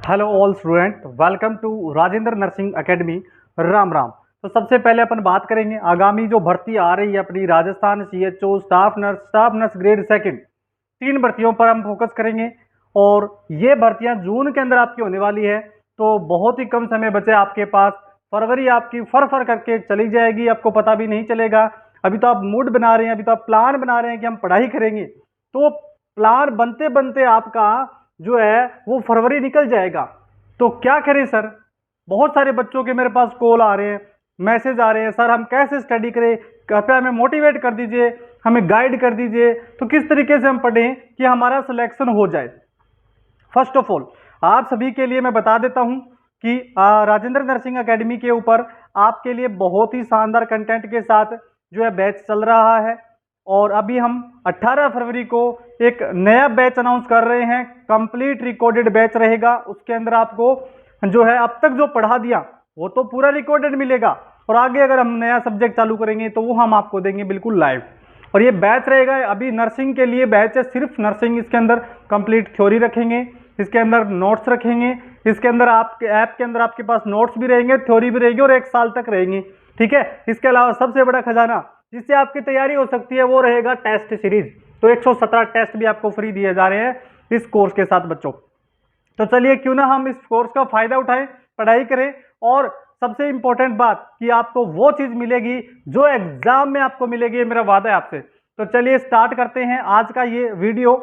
Hello all student, welcome to Rajendra nursing academy. Ram Ram. तो सबसे पहले अपन बात करेंगे आगामी जो भर्ती आ रही है अपनी Rajasthan CHO staff nurse grade second, 3 भर्तियों पर हम फोकस करेंगे। और ये भर्तियां जून के अंदर आपकी होने वाली है, तो बहुत ही कम समय बचे आपके पास। फरवरी आपकी फर फर करके चली जाएगी, आपको पता भी नहीं चलेगा। अभी तो आप मूड बना रहे हैं, अभी तो आप प्लान बना रहे हैं कि हम पढ़ाई करेंगे, तो प्लान बनते बनते आपका जो है वो फरवरी निकल जाएगा। तो क्या करें सर? बहुत सारे बच्चों के मेरे पास कॉल आ रहे हैं, मैसेज आ रहे हैं, सर हम कैसे स्टडी करें, कृपया हमें मोटिवेट कर दीजिए, हमें गाइड कर दीजिए। तो किस तरीके से हम पढ़ें कि हमारा सिलेक्शन हो जाए। फर्स्ट ऑफ ऑल आप सभी के लिए मैं बता देता हूं कि राजेंद्र नर्सिंग एकेडमी के ऊपर आपके लिए बहुत ही शानदार कंटेंट के साथ जो है बैच चल रहा है। और अभी हम 18 फरवरी को एक नया बैच अनाउंस कर रहे हैं। कंप्लीट रिकॉर्डेड बैच रहेगा, उसके अंदर आपको जो है अब तक जो पढ़ा दिया वो तो पूरा रिकॉर्डेड मिलेगा, और आगे अगर हम नया सब्जेक्ट चालू करेंगे तो वो हम आपको देंगे बिल्कुल लाइव। और ये बैच रहेगा अभी नर्सिंग के लिए बैच है, सिर्फ नर्सिंग। इसके अंदर कंप्लीट थ्योरी रखेंगे, इसके अंदर नोट्स रखेंगे, इसके अंदर आपके ऐप के अंदर आपके पास नोट्स भी रहेंगे, थ्योरी भी रहेगी और 1 साल तक रहेंगी। ठीक है। इसके अलावा सबसे बड़ा खजाना जिससे आपकी तैयारी हो सकती है वो रहेगा टेस्ट सीरीज। तो 117 टेस्ट भी आपको फ्री दिए जा रहे हैं इस कोर्स के साथ बच्चों। तो चलिए क्यों ना हम इस कोर्स का फायदा उठाएं, पढ़ाई करें। और सबसे इंपॉर्टेंट बात कि आपको वो चीज मिलेगी जो एग्जाम में आपको मिलेगी, ये मेरा वादा है आपसे। तो चलिए स्टार्ट करते हैं आज का ये वीडियो।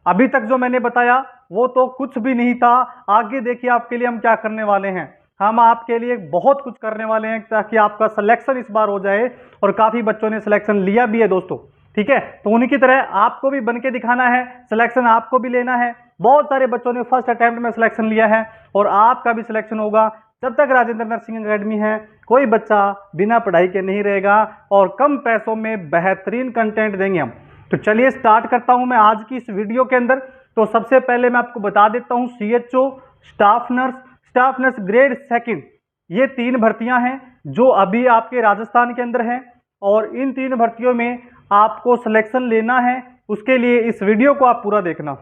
अभी तक जो मैंने बताया वो तो कुछ भी नहीं था, आगे देखिए आपके लिए हम क्या करने वाले हैं। हम आपके लिए बहुत कुछ करने वाले हैं ताकि आपका सिलेक्शन इस बार हो जाए, और काफी बच्चों ने सिलेक्शन लिया भी है दोस्तों। ठीक है, तो उन्हीं की तरह आपको भी बन के दिखाना है, सिलेक्शन आपको भी लेना है। बहुत सारे बच्चों ने फर्स्ट अटेम्प्ट में सिलेक्शन लिया है और आपका भी सिलेक्शन होगा। जब तक राजेंद्र नर्सिंग एकेडमी है कोई बच्चा बिना पढ़ाई के नहीं रहेगा, और कम पैसों में बेहतरीन कंटेंट देंगे हम। तो चलिए स्टार्ट करता हूं मैं आज की इस वीडियो के अंदर। तो सबसे पहले मैं आपको बता देता हूं CHO staff nurse grade second, ये 3 भर्तियां हैं जो अभी आपके राजस्थान के अंदर हैं। और इन 3 भर्तियों में आपको सिलेक्शन लेना है, उसके लिए इस वीडियो को आप पूरा देखना।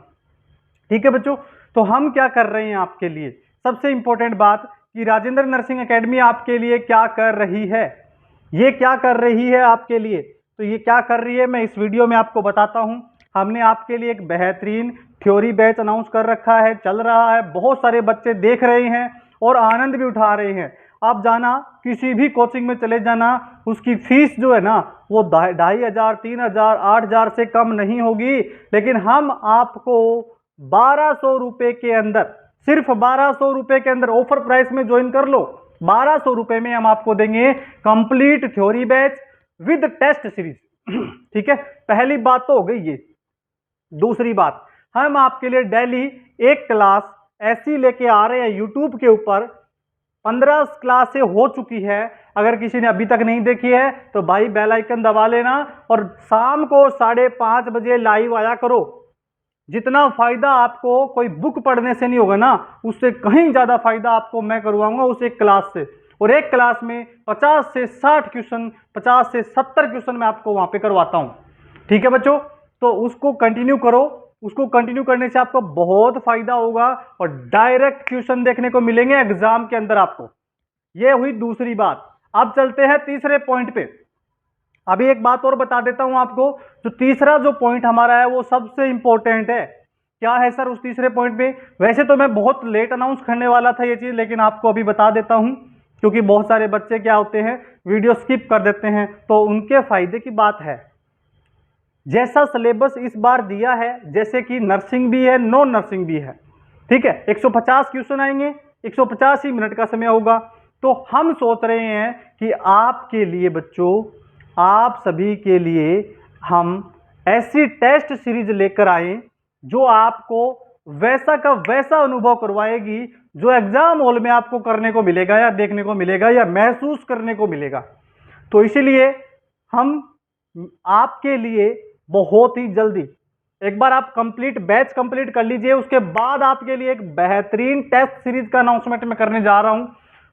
ठीक है बच्चों, तो हम क्या कर रहे हैं आपके लिए, सबसे इंपॉर्टेंट बात कि राजेंद्र नर्सिंग एकेडमी आपके लिए क्या कर रही है। ये क्या कर रही है आपके लिए, तो ये क्या कर रही है मैं इस वीडियो में आपको बताता हूं। हमने आपके लिए एक बेहतरीन थ्योरी बैच अनाउंस कर रखा है, चल रहा है, बहुत सारे बच्चे देख रहे हैं और आनंद भी उठा रहे हैं। आप जाना किसी भी कोचिंग में चले जाना, उसकी फीस जो है ना वो 2,500, 3,000, 8,000 से कम नहीं होगी। लेकिन हम आपको 1,200 रुपए के अंदर, सिर्फ 1,200 रुपए के अंदर ऑफर प्राइस में ज्वाइन कर लो। 1,200 रुपए में हम आपको देंगे complete theory batch with test series. ठीक है, पहली बात तो हो गई ये। दूसरी बात, हम आपके लिए डेली एक क्लास ऐसी लेके आ रहे हैं यूट्यूब के ऊपर। 15 क्लास से हो चुकी है, अगर किसी ने अभी तक नहीं देखी है तो भाई बेल आइकन दबा लेना, और शाम को 5:30 बजे लाइव आया करो। जितना फायदा आपको कोई बुक पढ़ने से नहीं होगा ना, उससे कहीं ज्यादा फायदा आपको मैं करवाऊंगा उस एक क्लास से। और एक क्लास में 50 से 60 क्वेश्चन, 50 से 70 क्वेश्चन मैं आपको वहां पे करवाता हूं। ठीक है बच्चों, तो उसको कंटिन्यू करो। उसको कंटिन्यू करने से आपको बहुत फायदा होगा और डायरेक्ट क्वेश्चन देखने को मिलेंगे एग्जाम के अंदर आपको। यह हुई दूसरी बात। अब चलते हैं तीसरे पॉइंट पे। अभी एक बात और बता देता हूं आपको, जो तीसरा जो पॉइंट हमारा है वो सबसे इंपॉर्टेंट है। क्या है सर उस तीसरे पॉइंट पे? वैसे तो मैं बहुत लेट अनाउंस करने वाला था ये चीज, लेकिन आपको अभी बता देता हूं, क्योंकि बहुत सारे बच्चे क्या होते हैं वीडियो स्किप कर देते हैं, तो उनके फायदे की बात है। जैसा सिलेबस इस बार दिया है, जैसे कि नर्सिंग भी है, नॉन नर्सिंग भी है। ठीक है, 150 क्वेश्चन आएंगे, 150 ही मिनट का समय होगा। तो हम सोच रहे हैं कि आपके लिए बच्चों, आप सभी के लिए हम ऐसी टेस्ट सीरीज लेकर आए जो आपको वैसा का वैसा अनुभव करवाएगी जो एग्जाम हॉल में आपको करने को मिलेगा, या देखने को मिलेगा, या महसूस करने को मिलेगा। तो इसीलिए हम आपके लिए बहुत ही जल्दी, एक बार आप कंप्लीट बैच कंप्लीट कर लीजिए, उसके बाद आपके लिए एक बेहतरीन टेस्ट सीरीज का अनाउंसमेंट मैं करने जा रहा हूं।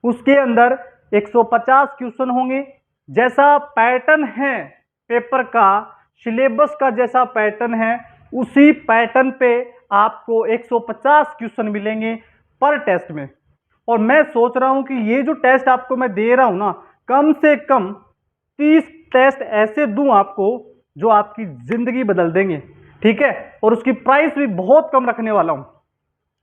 उसके अंदर 150 क्वेश्चन होंगे। जैसा पैटर्न है पेपर का, सिलेबस का जैसा पैटर्न है, उसी पैटर्न पे आपको 150 क्वेश्चन मिलेंगे। पर टेस्ट में। और मैं सोच रहा हूं कि ये जो टेस्ट आपको मैं दे रहा हूं ना, कम से कम 30 टेस्ट ऐसे दूं आपको जो आपकी जिंदगी बदल देंगे, ठीक है। और उसकी प्राइस भी बहुत कम रखने वाला हूं,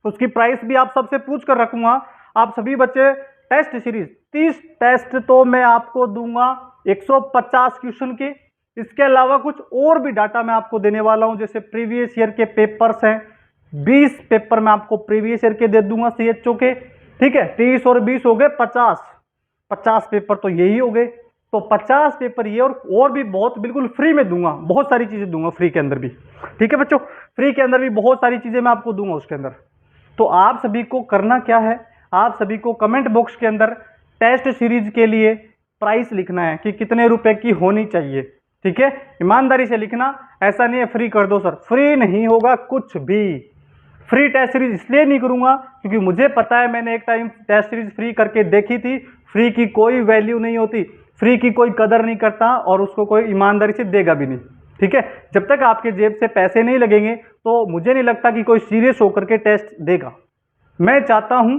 उसकी प्राइस भी आप सबसे पूछ कर रखूंगा। आप सभी बच्चे टेस्ट सीरीज 30 टेस्ट तो मैं आपको दूंगा 150 क्वेश्चन के। इसके अलावा कुछ और भी डाटा मैं आपको देने वाला हूं, जैसे प्रीवियस ईयर के पेपर्स हैं, 20 पेपर मैं आपको प्रीवियस ईयर के दे दूंगा सीएचओ के, ठीक है। 30 और 20 हो गए 50 पेपर तो यही हो गए। तो 50 पेपर ये और भी बहुत बिल्कुल फ्री में दूंगा, बहुत सारी चीजें दूंगा फ्री के अंदर भी, ठीक है बच्चों। फ्री के अंदर भी बहुत सारी चीजें मैं आपको दूंगा उसके अंदर। तो आप सभी को करना क्या है, आप सभी को कमेंट बॉक्स के अंदर टेस्ट सीरीज के लिए प्राइस लिखना है कि कितने रुपए की होनी चाहिए, ठीक है। ईमानदारी से लिखना, ऐसा नहीं है फ्री कर दो सर, फ्री नहीं होगा कुछ भी। फ्री टेस्ट सीरीज इसलिए नहीं करूंगा क्योंकि मुझे पता है, मैंने एक टाइम टेस्ट सीरीज फ्री करके देखी थी, फ्री की कोई वैल्यू नहीं होती, फ्री की कोई कदर नहीं करता और उसको कोई ईमानदारी से देगा भी नहीं, ठीक है। जब तक आपके जेब से पैसे नहीं लगेंगे तो मुझे नहीं लगता कि कोई सीरियस होकर के टेस्ट देगा। मैं चाहता हूं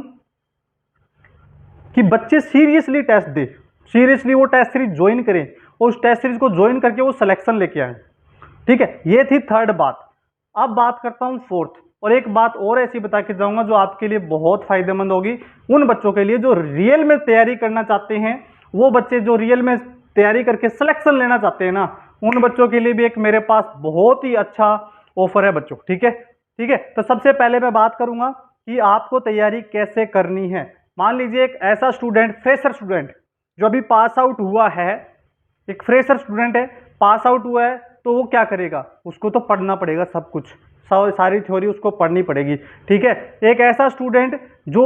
कि बच्चे सीरियसली टेस्ट दे, सीरियसली वो टेस्ट सीरीज ज्वाइन करें, उस टेस्ट सीरीज को ज्वाइन करके वो सिलेक्शन लेके आए, ठीक है। ये थी थर्ड बात। अब बात करता हूं फोर्थ, और एक बात और ऐसी बता के जाऊंगा जो आपके लिए बहुत फायदेमंद होगी, उन बच्चों के लिए जो रियल में तैयारी करना चाहते हैं, वो बच्चे जो रियल में तैयारी करके सिलेक्शन लेना चाहते हैं ना, उन बच्चों के लिए भी एक मेरे पास बहुत ही अच्छा ऑफर है बच्चों, ठीक है। ठीक है, तो सबसे पहले मैं बात करूंगा कि आपको तैयारी कैसे करनी है। मान लीजिए एक ऐसा स्टूडेंट, फ्रेशर स्टूडेंट जो अभी पास आउट हुआ है, एक फ्रेशर स्टूडेंट है, पास आउट हुआ है, तो वो क्या करेगा, उसको तो पढ़ना पड़ेगा सब कुछ, सारी थ्योरी उसको पढ़नी पड़ेगी, ठीक है। एक ऐसा स्टूडेंट जो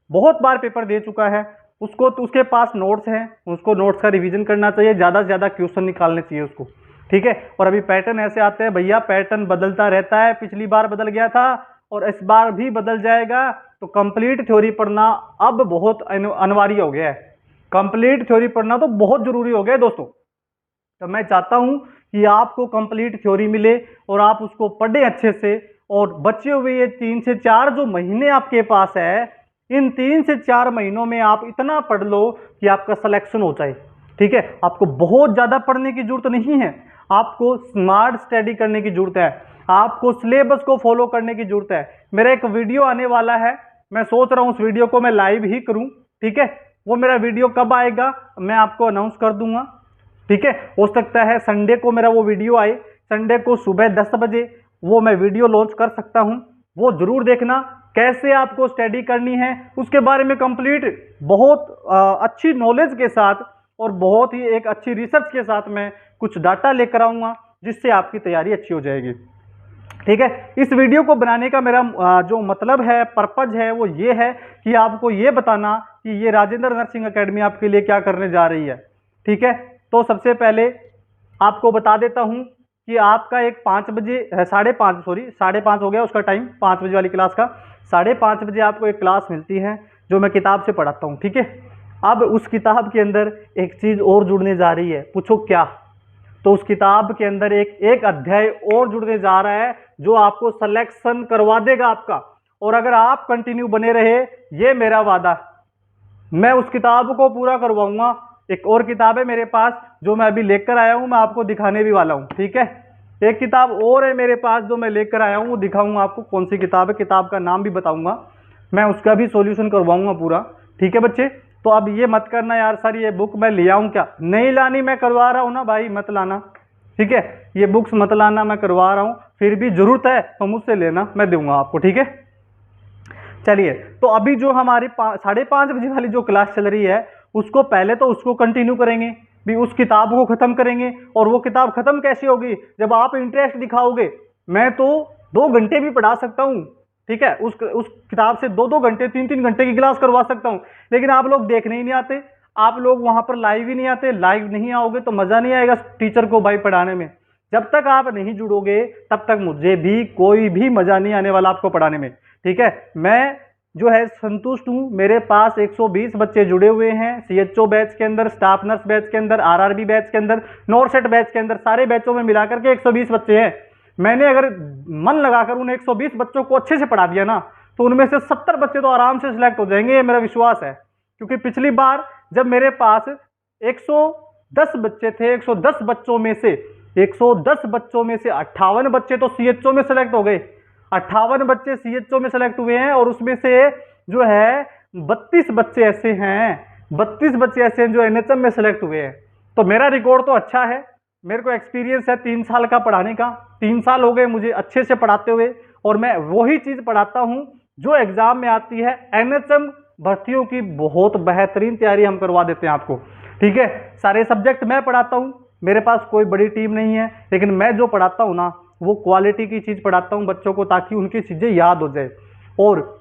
बहुत बार पेपर दे चुका है, उसको तो उसके पास नोट्स हैं, उसको नोट्स का रिवीजन करना चाहिए, ज़्यादा से ज़्यादा क्वेश्चन निकालने चाहिए उसको, ठीक है। और अभी पैटर्न ऐसे आते हैं भैया, पैटर्न बदलता रहता है, पिछली बार बदल गया था और इस बार भी बदल जाएगा, तो कंप्लीट थ्योरी पढ़ना अब बहुत अनिवार्य हो गया है। कंप्लीट थ्योरी पढ़ना तो बहुत जरूरी हो गया है दोस्तों। तो मैं चाहता हूं कि आपको कंप्लीट थ्योरी मिले और आप उसको पढ़ें अच्छे से, और बचे हुए ये 3 से 4 जो महीने आपके पास है, इन 3 से 4 महीनों में आप इतना पढ़ लो कि आपका सिलेक्शन हो जाए, ठीक है। आपको बहुत ज्यादा पढ़ने की जरूरत नहीं है, आपको स्मार्ट स्टडी करने की जरूरत है, आपको सिलेबस को फॉलो करने की जरूरत है। मेरा एक वीडियो आने वाला है, मैं सोच रहा हूं उस वीडियो को मैं लाइव ही करूं, ठीक है। वो मेरा वीडियो कब आएगा मैं आपको अनाउंस कर दूंगा, ठीक है। हो सकता है संडे को मेरा वो वीडियो आए, संडे को सुबह 10 बजे वो मैं वीडियो लॉन्च कर सकता हूं, वो जरूर देखना। कैसे आपको स्टडी करनी है उसके बारे में कंप्लीट बहुत अच्छी नॉलेज के साथ और बहुत ही एक अच्छी रिसर्च के साथ मैं कुछ डाटा लेकर आऊंगा, जिससे आपकी तैयारी अच्छी हो जाएगी, ठीक है। इस वीडियो को बनाने का मेरा जो मतलब है, पर्पज है, वो ये है कि आपको ये बताना कि ये राजेंद्र नर्सिंग एकेडमी आपके लिए क्या करने जा रही है, ठीक है। तो सबसे पहले आपको बता देता हूं कि आपका एक 5 बजे 5:30 हो गया उसका टाइम, 5 बजे वाली क्लास का 5:30 बजे आपको एक क्लास मिलती है जो मैं किताब से पढ़ाता हूं, ठीक है। अब उस किताब के अंदर एक चीज और जुड़ने जा रही है, पूछो क्या। तो उस किताब के अंदर एक अध्याय और जुड़ने जा रहा है जो आपको सिलेक्शन करवा देगा आपका। और अगर आप कंटिन्यू बने रहे, ये मेरा वादा, मैं उस किताब को पूरा करवाऊंगा। एक और किताब है मेरे पास जो मैं अभी लेकर आया हूं, मैं आपको दिखाने भी वाला हूं, ठीक है। एक किताब और है मेरे पास जो मैं लेकर आया हूं, वो दिखाऊंगा आपको कौन सी किताब है, किताब का नाम भी बताऊंगा, मैं उसका भी सॉल्यूशन करवाऊंगा पूरा, ठीक है बच्चे। तो अब ये मत करना यार सर ये बुक मैं ले आऊं क्या, नहीं लानी, मैं करवा रहा हूं ना भाई, मत लाना, ठीक है। ये बुक्स मत लाना, मैं करवा रहा हूं, फिर भी जरूरत है तो मुझसे लेना, मैं दूंगा आपको, ठीक है। चलिए, तो अभी जो हमारी 5:30 बजे वाली जो क्लास चल रही है, उसको पहले तो उसको कंटिन्यू करेंगे भी, उस किताब को खत्म करेंगे। और वो किताब खत्म कैसी होगी, जब आप इंटरेस्ट दिखाओगे। मैं तो 2 घंटे भी पढ़ा सकता हूँ, ठीक है, उस किताब से 2-2 घंटे 3-3 घंटे की क्लास करवा सकता हूँ, लेकिन आप लोग देखने ही नहीं आते, आप लोग वहां पर लाइव ही नहीं आते। लाइव नहीं आओगे तो मजा नहीं आएगा टीचर को भाई पढ़ाने में। जब तक आप नहीं जुड़ोगे तब तक मुझे भी कोई भी मजा नहीं आने वाला आपको पढ़ाने में, ठीक है। मैं जो है संतुष्ट हूं, मेरे पास 120 बच्चे जुड़े हुए हैं सीएचओ बैच के अंदर, स्टाफ नर्स बैच के अंदर, आरआरबी बैच के अंदर, नॉरसेट बैच के अंदर, सारे बैचों में मिलाकर के 120 बच्चे हैं। मैंने अगर मन लगाकर उन 120 बच्चों को अच्छे से पढ़ा दिया ना, तो उनमें से 70 बच्चे तो आराम से सिलेक्ट हो जाएंगे, ये मेरा विश्वास है। क्योंकि पिछली बार जब मेरे पास 110 बच्चे थे, 110 बच्चों में से 58 बच्चे तो सीएचओ में सेलेक्ट हो गए, 58 बच्चे सीएचओ में सेलेक्ट हुए हैं, और उसमें से जो है 32 बच्चे ऐसे हैं जो एनएचएम में सेलेक्ट हुए हैं। तो मेरा रिकॉर्ड तो अच्छा है, मेरे को एक्सपीरियंस है 3 साल का पढ़ाने का, 3 साल हो गए मुझे अच्छे से पढ़ाते हुए, और मैं वही चीज पढ़ाता हूं जो एग्जाम में आती है। एनएचएम भर्तियों की बहुत बेहतरीन तैयारी हम करवा देते हैं आपको, ठीक है। सारे सब्जेक्ट मैं पढ़ाता हूं, मेरे पास कोई बड़ी टीम नहीं है, लेकिन मैं जो पढ़ाता हूं ना वो क्वालिटी की चीज पढ़ाता हूं बच्चों को, ताकि उनकी चीजें याद हो जाए। और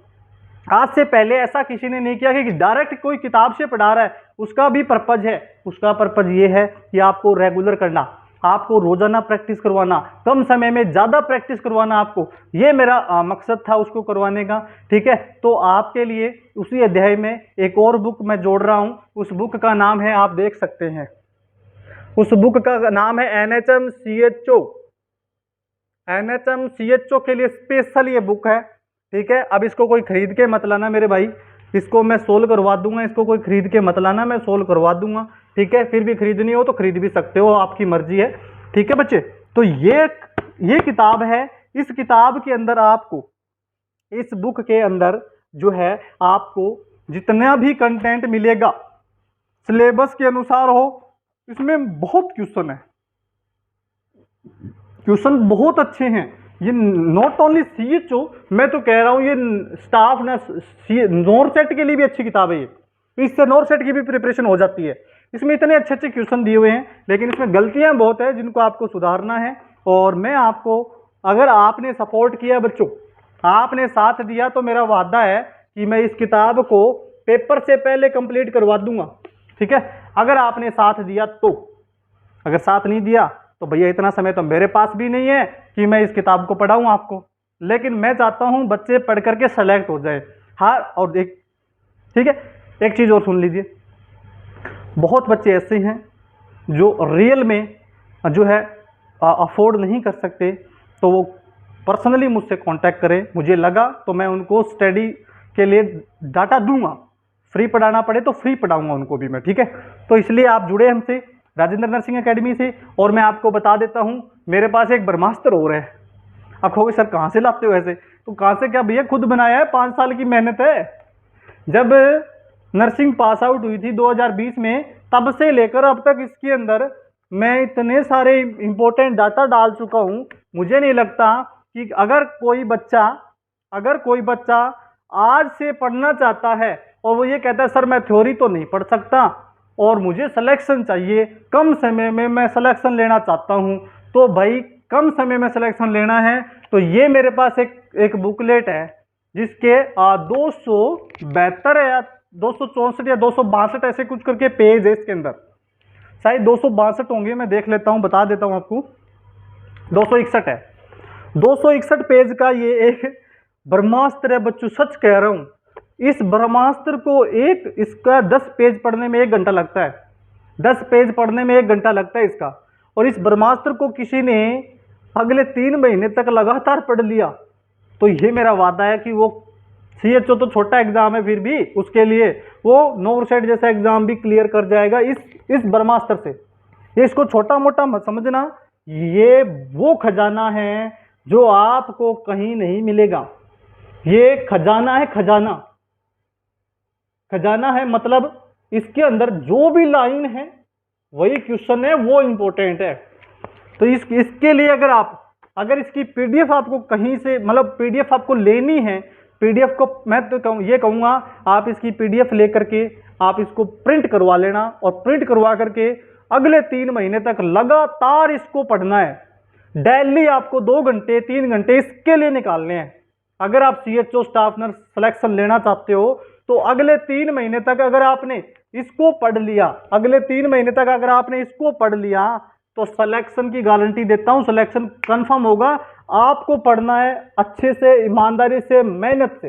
आज से पहले ऐसा किसी ने नहीं किया कि डायरेक्ट कोई किताब से पढ़ा रहा है। उसका भी पर्पज है, उसका पर्पज ये है कि आपको रेगुलर करना, आपको रोजाना प्रैक्टिस करवाना, कम समय में ज्यादा प्रैक्टिस करवाना आपको, ये मेरा मकसद था उसको करवाने का, ठीक है। तो आपके लिए उसी अध्याय में एक और बुक मैं जोड़ रहा हूं, उस बुक का नाम है, आप देख सकते हैं, उस बुक का नाम है एनएचएम सीएचओ। एनएचएम सीएचओ के लिए स्पेशल ये बुक है, ठीक है। अब इसको कोई खरीद के मत लाना मेरे भाई, इसको मैं सोल्व करवा दूंगा, इसको कोई खरीद के मत लाना, मैं सोल्व करवा दूंगा, ठीक है। फिर भी खरीदनी हो तो खरीद भी सकते हो, आपकी मर्जी है, ठीक है बच्चे। तो ये किताब है, इस किताब के अंदर आपको, इस बुक के अंदर जो है आपको जितना भी कंटेंट मिलेगा सिलेबस के अनुसार हो, इसमें बहुत क्वेश्चन है, क्वेश्चन बहुत अच्छे हैं। ये नॉट ओनली सीएचओ, मैं तो कह रहा हूं ये स्टाफ नॉर सेट के लिए भी अच्छी किताब है ये, इससे नॉर सेट की भी प्रिपरेशन हो जाती है। इसमें इतने अच्छे अच्छे क्वेश्चन दिए हुए हैं, लेकिन इसमें गलतियां बहुत है जिनको आपको सुधारना है। और मैं आपको, अगर आपने सपोर्ट किया बच्चों, आपने साथ दिया, तो मेरा वादा है कि मैं इस किताब को पेपर से पहले कंप्लीट करवा दूंगा, ठीक है। अगर आपने साथ दिया तो, अगर साथ नहीं दिया तो भैया इतना समय तो मेरे पास भी नहीं है कि मैं इस किताब को पढ़ाऊं आपको, लेकिन मैं चाहता हूं बच्चे पढ़ करके सेलेक्ट हो जाए। हाँ, और एक, ठीक है, एक चीज और सुन लीजिए, बहुत बच्चे ऐसे हैं जो रियल में जो है अफोर्ड नहीं कर सकते, तो वो पर्सनली मुझसे कांटेक्ट करें, मुझे लगा तो मैं उनको स्टडी के लिए डाटा दूंगा, फ्री पढ़ाना पड़े तो फ्री पढ़ाऊंगा उनको भी मैं, ठीक है। तो इसलिए आप जुड़े हमसे राजेंद्र नर्सिंग एकेडमी से। और मैं आपको बता देता हूं, मेरे पास एक ब्रह्मास्त्र और है। आप कहोगे सर कहाँ से लाते हो ऐसे, तो कहाँ से क्या भैया, खुद बनाया है, 5 साल की मेहनत है। जब नर्सिंग पास आउट हुई थी 2020 में, तब से लेकर अब तक इसके अंदर मैं इतने सारे इंपॉर्टेंट डाटा डाल चुका हूं। मुझे नहीं लगता कि अगर कोई बच्चा आज से पढ़ना चाहता है और वो ये कहता है सर मैं थ्योरी तो नहीं पढ़ सकता और मुझे सिलेक्शन चाहिए, कम समय में मैं सिलेक्शन लेना चाहता हूं, तो भाई कम समय में सिलेक्शन लेना है तो ये मेरे पास एक बुकलेट है जिसके 272 या 264 या 262 ऐसे कुछ करके पेज है इसके अंदर, शायद 262 होंगे, मैं देख लेता हूं, बता देता हूं आपको, 261 है। 261 पेज का ये एक ब्रह्मास्त्र है बच्चों, सच कह रहा हूं। इस ब्रह्मास्त्र को इसका 10 पेज पढ़ने में 1 घंटा लगता है, 10 पेज पढ़ने में 1 घंटा लगता है इसका। और इस ब्रह्मास्त्र को किसी ने अगले 3 महीने तक लगातार पढ़ लिया, तो ये मेरा वादा है कि वो सीएचओ तो छोटा एग्जाम है, फिर भी उसके लिए वो नॉर सेट जैसा एग्जाम भी क्लियर कर जाएगा इस ब्रह्मास्त्र से। ये इसको छोटा मोटा मत समझना, ये वो खजाना है जो आपको कहीं नहीं मिलेगा। ये खजाना है, खजाना है, मतलब इसके अंदर जो भी लाइन है वही क्वेश्चन है, वो इंपॉर्टेंट है। तो इसके लिए अगर इसकी पीडीएफ आपको कहीं से, मतलब पीडीएफ आपको लेनी है, पीडीएफ को मैं तो ये कहूंगा आप इसकी पीडीएफ लेकर के आप इसको प्रिंट करवा लेना, और प्रिंट करवा करके अगले 3 महीने तक लगातार इसको पढ़ना है। डेली आपको 2 घंटे 3 घंटे इसके लिए निकालने हैं। अगर आप सीएचओ स्टाफ नर्स सिलेक्शन लेना चाहते हो तो अगले 3 महीने तक अगर आपने इसको पढ़ लिया, अगले 3 महीने तक अगर आपने इसको पढ़ लिया तो सिलेक्शन की गारंटी देता हूं, सिलेक्शन कंफर्म होगा। आपको पढ़ना है अच्छे से, ईमानदारी से, मेहनत से,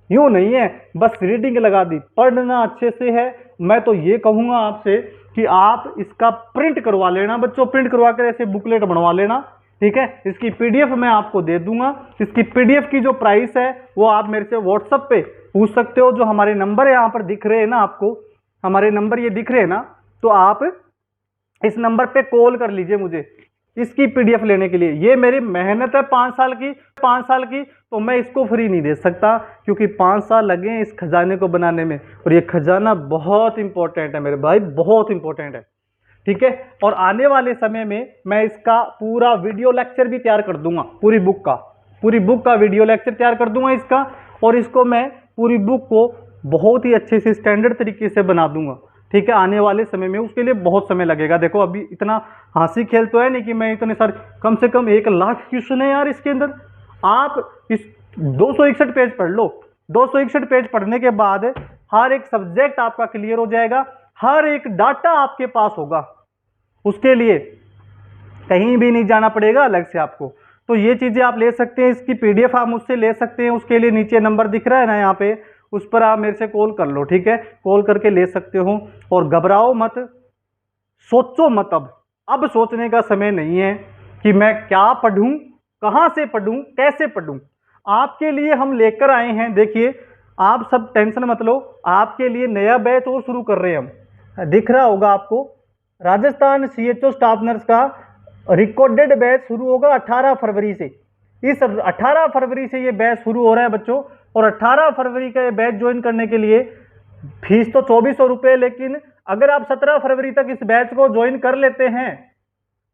यूं नहीं है बस रीडिंग लगा दी, पढ़ना अच्छे से है। मैं तो ये कहूंगा आपसे कि आप इसका प्रिंट करवा लेना बच्चों, प्रिंट करवा कर ऐसे बुकलेट बनवा लेना, ठीक है। इसकी पीडीएफ मैं आपको दे दूंगा। इसकी पीडीएफ की जो प्राइस है वो आप मेरे से व्हाट्सएप पे पूछ सकते हो। जो हमारे नंबर यहाँ पर दिख रहे हैं ना, आपको हमारे नंबर ये दिख रहे हैं ना, तो आप इस नंबर पे कॉल कर लीजिए मुझे इसकी पीडीएफ लेने के लिए। ये मेरी मेहनत है 5 साल की, तो मैं इसको फ्री नहीं दे सकता, क्योंकि 5 साल लगे हैं इस खजाने को बनाने में, और ये खजाना बहुत इंपॉर्टेंट है मेरे भाई, बहुत इंपॉर्टेंट है, ठीक है। और आने वाले समय में मैं इसका पूरा वीडियो लेक्चर भी तैयार कर दूंगा, पूरी बुक का वीडियो लेक्चर तैयार कर दूंगा इसका, और इसको मैं पूरी बुक को बहुत ही अच्छे से स्टैंडर्ड तरीके से बना दूंगा, ठीक है। आने वाले समय में उसके लिए बहुत समय लगेगा। देखो अभी इतना हंसी खेल तो है नहीं कि मैं इतने सारे, कम से कम 1 लाख क्वेश्चन है यार इसके अंदर। आप इस 261 पेज पढ़ लो। 261 पेज पढ़ने के बाद हर एक सब्जेक्ट आपका क्लियर हो जाएगा, हर एक डाटा आपके पास होगा। उसके लिए कहीं भी नहीं जाना पड़ेगा अलग से आपको। तो ये चीजें आप ले सकते हैं, इसकी पीडीएफ आप मुझसे ले सकते हैं। उसके लिए नीचे नंबर दिख रहा है ना यहाँ पे, उस पर आप मेरे से कॉल कर लो, ठीक है। कॉल करके ले सकते हो, और घबराओ मत, सोचो मत। अब सोचने का समय नहीं है कि मैं क्या पढ़ूं, कहां से पढ़ूं, कैसे पढ़ूं। आपके लिए हम लेकर आए हैं, देखिए आप सब टेंशन मत लो, आपके लिए नया बैच और शुरू कर रहे हैं हम। दिख रहा होगा आपको, राजस्थान सीएचओ स्टाफ नर्स का रिकॉर्डेड बैच शुरू होगा 18 फरवरी से। इस 18 फरवरी से ये बैच शुरू हो रहा है बच्चों, और 18 फरवरी का ये बैच ज्वाइन करने के लिए फीस तो 2400 रुपये, लेकिन अगर आप 17 फरवरी तक इस बैच को ज्वाइन कर लेते हैं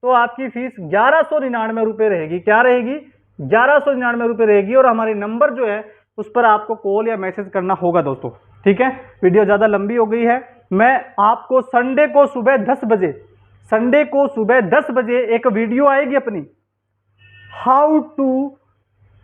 तो आपकी फीस 1199 रुपये रहेगी। क्या रहेगी? 1199 रुपये रहेगी। और हमारे नंबर जो है उस पर आपको कॉल या मैसेज करना होगा दोस्तों, ठीक है। वीडियो ज़्यादा लंबी हो गई है। मैं आपको संडे को सुबह 10 बजे एक वीडियो आएगी अपनी, how to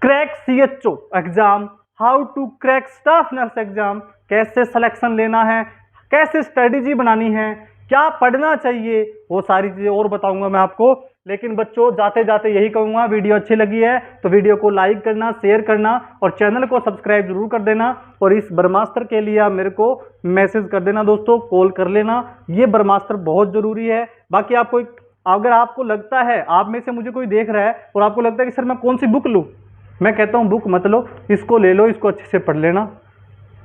crack CHO exam, how to crack staff nurse exam, कैसे सिलेक्शन लेना है, कैसे स्ट्रेटेजी बनानी है, क्या पढ़ना चाहिए, वो सारी चीजें और बताऊंगा मैं आपको। लेकिन बच्चों जाते जाते यही कहूंगा, वीडियो अच्छी लगी है तो वीडियो को लाइक करना, शेयर करना, और चैनल को सब्सक्राइब जरूर कर देना। और इस ब्रह्मास्त्र के लिए आप मेरे को मैसेज कर देना दोस्तों, कॉल कर लेना। ये ब्रह्मास्त्र बहुत जरूरी है। बाकी आपको अगर आपको लगता है, आप में से मुझे कोई देख रहा है और आपको लगता है कि सर मैं कौन सी बुक लूँ, मैं कहता हूँ बुक मत लो, इसको ले लो, इसको अच्छे से पढ़ लेना।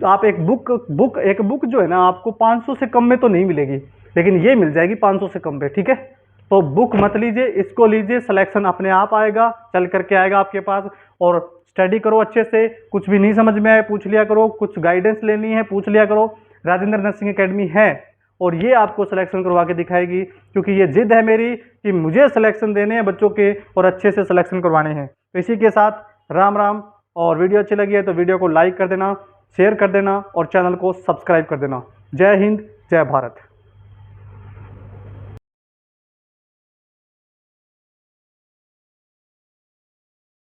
आप एक बुक जो है ना, आपको 500 से कम में तो नहीं मिलेगी, लेकिन ये मिल जाएगी 500 से कम पे, ठीक है। तो बुक मत लीजिए, इसको लीजिए, सिलेक्शन अपने आप आएगा, चल करके आएगा आपके पास। और स्टडी करो अच्छे से, कुछ भी नहीं समझ में आए पूछ लिया करो, कुछ गाइडेंस लेनी है पूछ लिया करो। राजेंद्र नर्सिंग एकेडमी है और ये आपको सिलेक्शन करवा के दिखाएगी, क्योंकि ये जिद है मेरी कि मुझे सिलेक्शन देने हैं बच्चों के और अच्छे से सिलेक्शन करवाने हैं। तो इसी के साथ राम राम। और वीडियो अच्छी लगी है तो वीडियो को लाइक कर देना, शेयर कर देना और चैनल को सब्सक्राइब कर देना। जय हिंद, जय भारत।